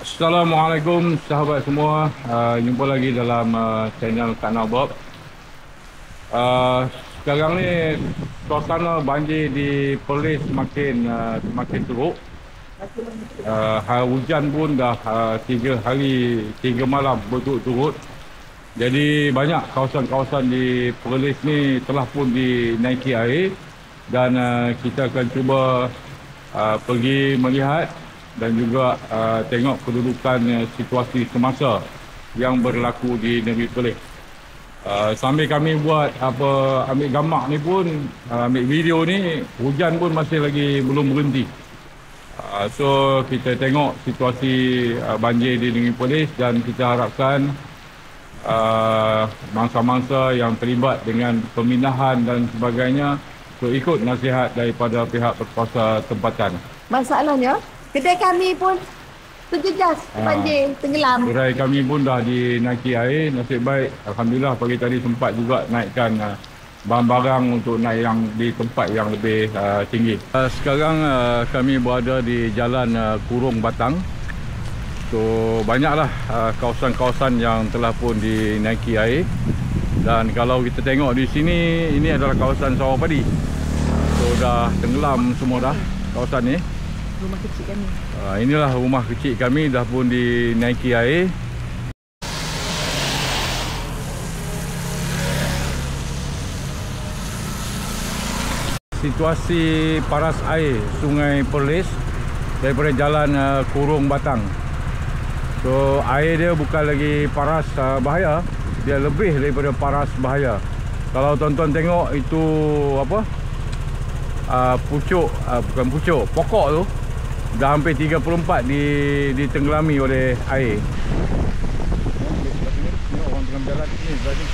Assalamualaikum sahabat semua. Jumpa lagi dalam channel Kanal Bob. Sekarang ni suasana banjir di Perlis semakin teruk. Hujan pun dah 3 hari 3 malam berturut-turut. Jadi banyak kawasan-kawasan di Perlis ni telah pun dinaiki air, dan kita akan cuba pergi melihat dan juga tengok kedudukan situasi semasa yang berlaku di negeri Perlis. Sambil kami buat ambil gambar ni pun, ambil video ni, hujan pun masih lagi belum berhenti. So kita tengok situasi banjir di negeri Perlis, dan kita harapkan mangsa-mangsa yang terlibat dengan pemindahan dan sebagainya untuk ikut nasihat daripada pihak berkuasa tempatan. Masalahnya kedai kami pun terjejas banjir, tenggelam. Gerai kami pun dah dinaiki air. Nasib baik, alhamdulillah pagi tadi sempat juga naikkan barang-barang untuk naik yang di tempat yang lebih tinggi. Sekarang kami berada di Jalan Kurung Batang. So banyaklah kawasan-kawasan yang telah pun dinaiki air. Dan kalau kita tengok di sini, ini adalah kawasan sawah padi. So dah tenggelam semua dah kawasan ni. Rumah kecil kami. Inilah rumah kecil kami dah pun dinaiki air. Situasi paras air Sungai Perlis daripada Jalan Kurung Batang. So air dia bukan lagi paras bahaya, dia lebih daripada paras bahaya. Kalau tuan-tuan tengok itu apa? Pucuk, bukan pucuk, pokok tu dah hampir 34 ditenggelami oleh air. Orang tengah berjalan sini tadi.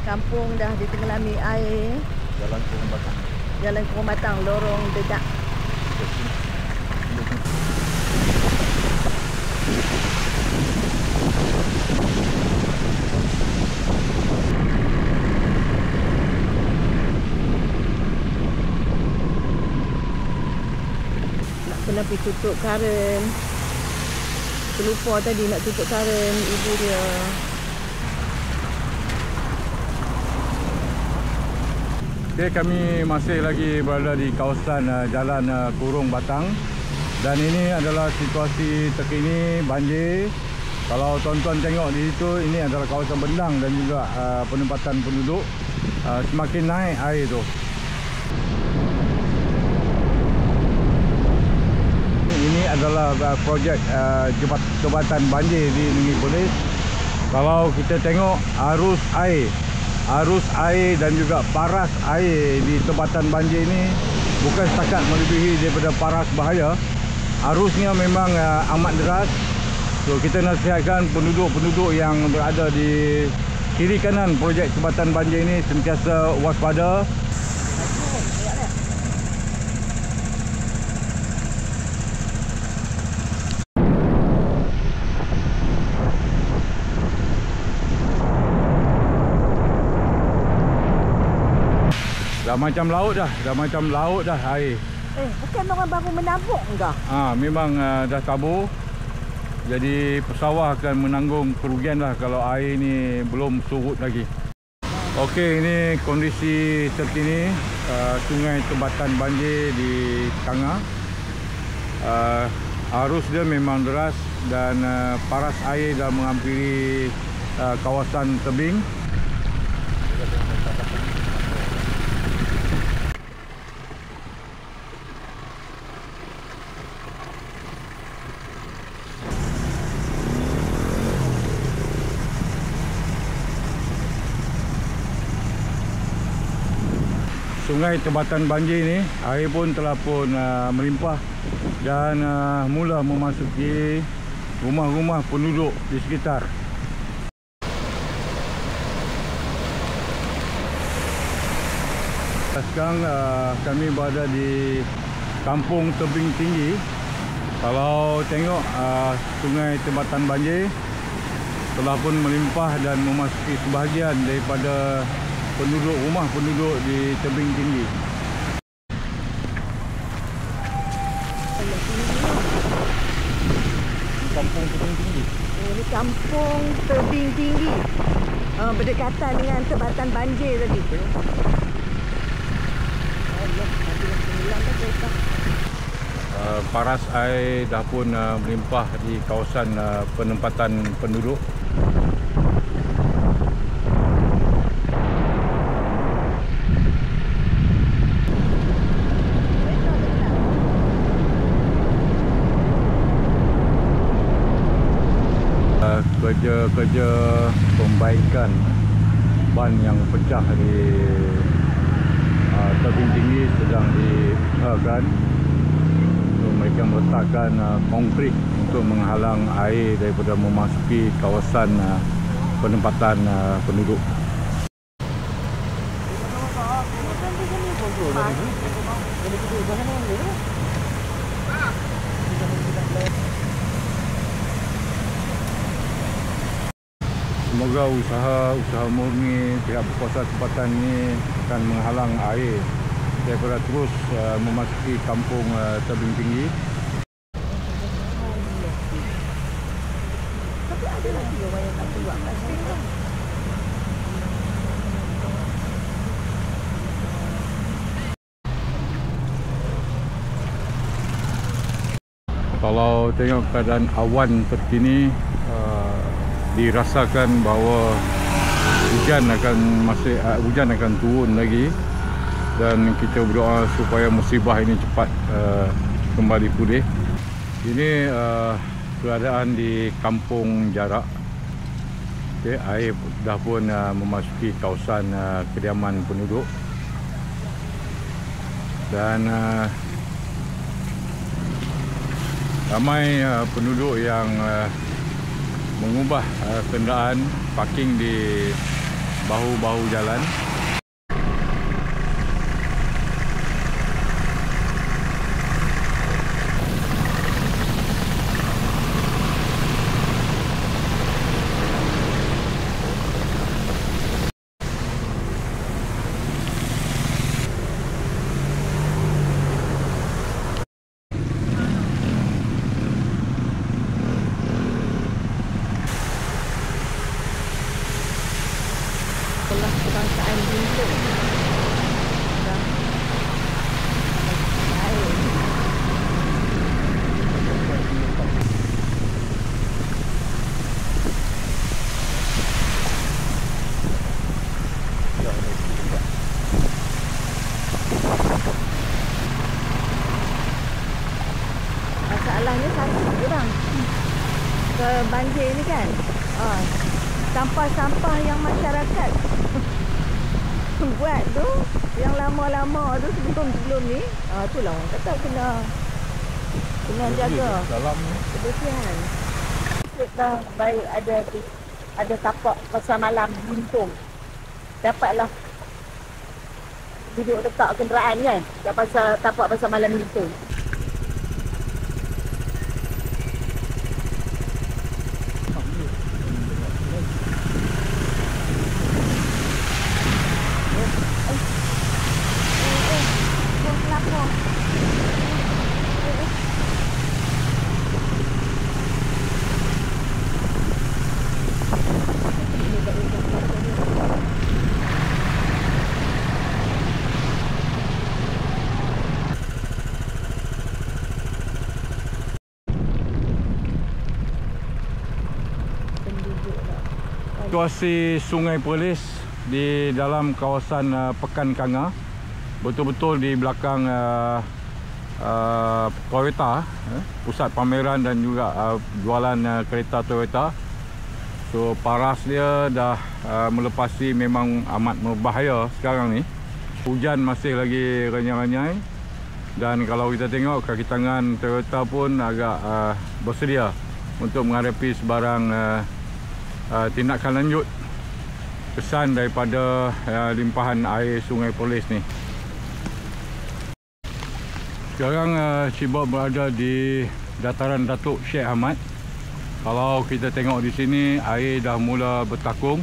Kampung dah ditenggelami air. Jalan Kurung Batang. Jalan Kurung Batang, lorong Dedak. Kena pergi tutup karen. Terlupa tadi nak tutup karen ibu dia. Okay, kami masih lagi berada di kawasan Jalan Kurung Batang. Dan ini adalah situasi terkini banjir. Kalau tuan-tuan tengok di situ, ini adalah kawasan bendang dan juga penempatan penduduk. Semakin naik air tu. Ini adalah projek jembatan banjir di negeri Perlis. Kalau kita tengok arus air dan juga paras air di tempatan banjir ini bukan setakat melebihi daripada paras bahaya, arusnya memang amat deras. So kita nasihatkan penduduk-penduduk yang berada di kiri kanan projek jembatan banjir ini sentiasa waspada. Dah macam laut dah air. Bukan orang baru menabuk enggak? Memang dah tabur. Jadi pesawah akan menanggung kerugian lah kalau air ni belum surut lagi. Okey, ini kondisi terkini sungai tempatan banjir di Tangah. Arus dia memang deras dan paras air dah menghampiri kawasan tebing. Sungai tempatan banjir ni air pun telah pun melimpah dan mula memasuki rumah-rumah penduduk di sekitar. Sekarang kami berada di Kampung Tebing Tinggi. Kalau tengok sungai tempatan banjir telah pun melimpah dan memasuki sebahagian daripada rumah penduduk di tebing tinggi. Allah, tinggi lah. Kampung tebing tinggi. Oh, ni kampung tebing tinggi. Berdekatan dengan tebatan banjir tadi. Allah, nanti nak tenggelam dah kereta. Paras air dah pun melimpah di kawasan penempatan penduduk. Kerja-kerja pembaikan ban yang pecah di tebing tinggi sedang diusahakan. Mereka meletakkan konkrit untuk menghalang air daripada memasuki kawasan penempatan penduduk. Semoga usaha murni pihak berkuasa tempatan ini akan menghalang air daripada terus memasuki kampung tebing tinggi. Tapi ada lagi orang yang tak buat kat sini kan? Kalau tengok keadaan awan terkini, dirasakan bahawa hujan akan turun lagi, dan kita berdoa supaya musibah ini cepat kembali pulih. Ini keadaan di Kampung Jarak. Okay, air dah pun memasuki kawasan kediaman penduduk, dan ramai penduduk yang mengubah kenderaan parking di bahu-bahu jalan. Setelah kebangsaan Bintung dah air. Masalahnya satu je bang, ke banjir ni kan, sampah-sampah yang masyarakat buat tu, yang lama-lama tu sebelum ni, itulah orang kata kena jaga Dalam kebersihan. Dah baik ada tapak pasar malam Bintung. Dapatlah duduk dekat kenderaan kan, kat tapak pasar malam Bintung. Situasi Sungai Perlis di dalam kawasan Pekan Kanga, betul-betul di belakang Toyota, pusat pameran dan juga jualan kereta Toyota. So paras dia dah melepasi, memang amat berbahaya sekarang ni. Hujan masih lagi renyai-renyai, dan kalau kita tengok kaki tangan Toyota pun agak bersedia untuk menghadapi sebarang tindakan lanjut kesan daripada limpahan air Sungai Perlis ni. Sekarang Cibok berada di dataran Datuk Sheikh Ahmad. Kalau kita tengok di sini, air dah mula bertakung.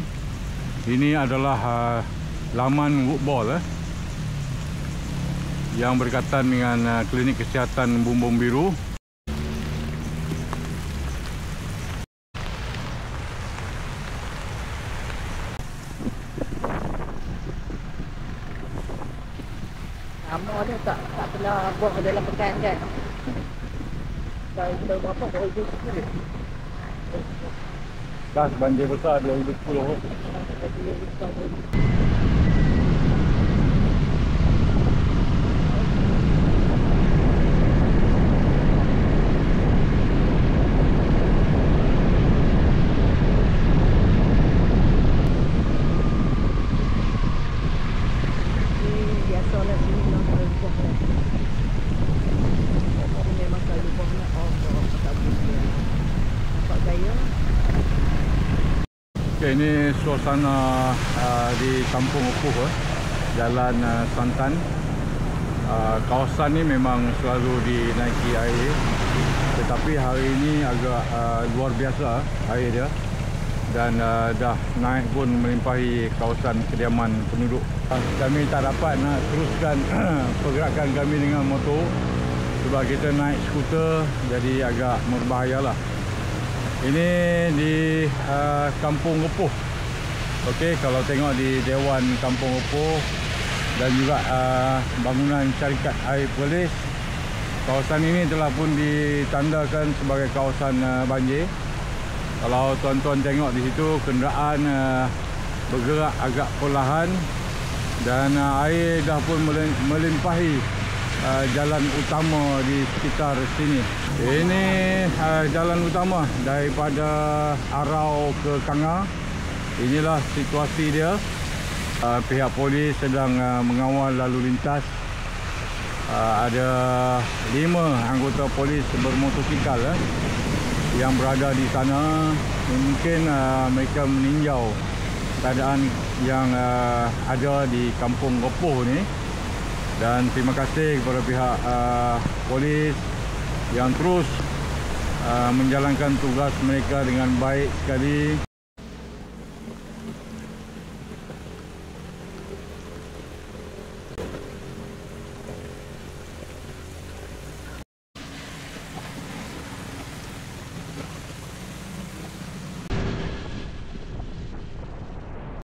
Ini adalah laman woodball yang berkaitan dengan klinik kesihatan Bumbung Biru. Lama dia tak pernah buat dalam pekan kan. Dah berapa baru itu sekali. Dah banjir besar 2010. Okay, ini suasana di Kampung Opuh, Jalan Santan. Kawasan ni memang selalu dinaiki air, tetapi hari ini agak luar biasa air dia, dan dah naik pun melimpahi kawasan kediaman penduduk. Kami tak dapat nak teruskan pergerakan kami dengan motor sebab kita naik skuter, jadi agak berbahayalah. Ini di Kampung Opuh. Okey, kalau tengok di Dewan Kampung Opuh dan juga bangunan syarikat air Perlis, kawasan ini telah pun ditandakan sebagai kawasan banjir. Kalau tuan-tuan tengok di situ, kenderaan bergerak agak perlahan dan air dah pun melimpahi jalan utama di sekitar sini. Ini jalan utama daripada Arau ke Kanga. Inilah situasi dia. Pihak polis sedang mengawal lalu lintas. Ada 5 anggota polis bermotosikal yang berada di sana. Mungkin mereka meninjau keadaan yang ada di Kampung Opuh ni. Dan terima kasih kepada pihak polis yang terus menjalankan tugas mereka dengan baik sekali.